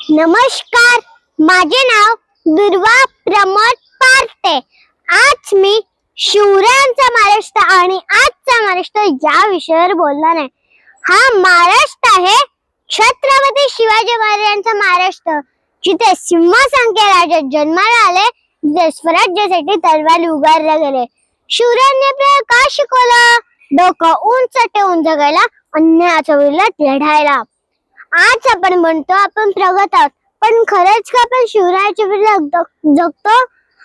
नमस्कार, माझे नाव दुर्वा प्रमोद पार्टे। आज मी शिवरायांचा महाराष्ट्र आणि आजचा महाराष्ट्र या विषयावर बोलणार आहे। हा महाराष्ट्र आहे छत्रपती शिवाजी महाराजांचा महाराष्ट्र, जिथे सिंहासनाचे राजा जन्माला आले, जिथे स्वराज्यासाठी तलवारी उगारल्या गेले। शिवरायांनी आपल्याला काय शिकवलं? डोकं उंच ठेवून जगायला, अन्यायाच्या विरोधात लढायला। आज आपण म्हणतो आपण प्रगत आहोत, पण खरंच का आपण शिवरायाच्या विरुद्ध जगतो?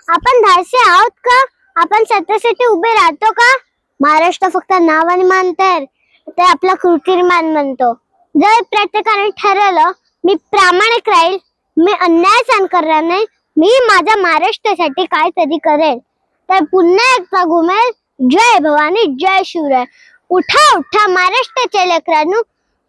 आपण धाडसी आहोत का? आपण सत्तेसाठी उभे राहतो का? महाराष्ट्र फक्त नावाने मानतोय, ते आपला कृतिमान म्हणतो। जर प्रत्येकाने ठरवलं मी प्रामाणिक राहील, मी अन्याय सहन करणार नाही, मी माझ्या महाराष्ट्रासाठी काहीतरी करेल, तर पुन्हा एकदा घुमेल जय भवानी जय शिवराय। उठा उठा महाराष्ट्राच्या लेकरांनो,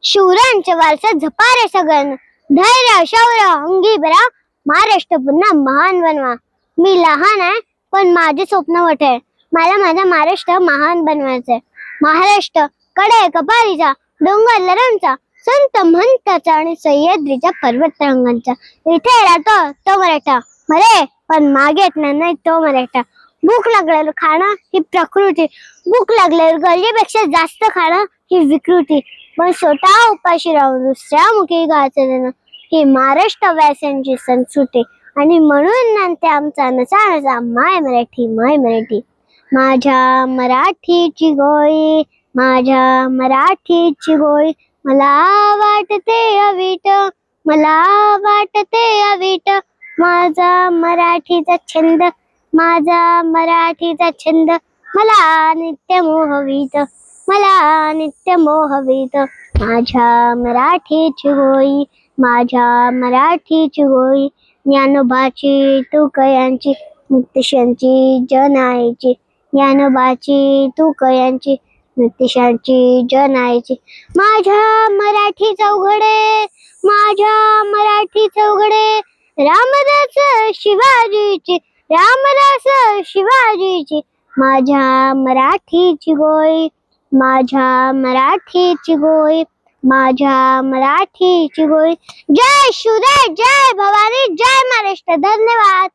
शिवरायांचे वारसा जपा रे सगळ्यांना। धैर्य शौर्य अंगी भरा, महाराष्ट्र पुन्हा महान बनवा। मी लहान आहे, पण माझे स्वप्न मोठे आहे। मला माझा महाराष्ट्र महान बनवायचंय। महाराष्ट्र कडे कपारीचा, डोंगर लहरांचा, संत महंताचा आणि सह्याद्रीच्या पर्वत रांगांचा। इथे राहतो तो मराठा, मरे पण मागे येणार नाही तो मराठा। भूक लागल्यावर खाणं ही प्रकृती, भूक लागल्यावर गरजेपेक्षा जास्त खाणं ही विकृती, पण स्वतः उपाशी राहून दुसऱ्या मुखी घालणं ही महाराष्ट्र वासियांची संस्कृती। आणि म्हणून म्हणते आमचा नसा माय मराठी माय मराठी। माझ्या मराठीची गोळी, माझ्या मराठीची गोळी, मला वाटते अवीट, मला वाटते अवीट। माझा मराठीचा छंद, माझा मराठीचा छंद, मला नित्य मोहवीत, मला नित्य मोहवीत। माझ्या मराठीची गोळी, माझ्या मराठीची गोळी, ज्ञानोबाची तुकयांची, मुक्तिशांची जनाईची, ज्ञानोबाची तुकयांची, मुक्तिशांची जनाईची। माझ्या मराठी चौघडे, माझ्या मराठी चौघडे, रामदास शिवाजीची, रामदास शिवाजीची। माझ्या मराठीची गोळी, माझ्या मराठीची गोळी, माझ्या मराठीची गोळी। जय शिवराय, जय भवानी, जय महाराष्ट्र। धन्यवाद।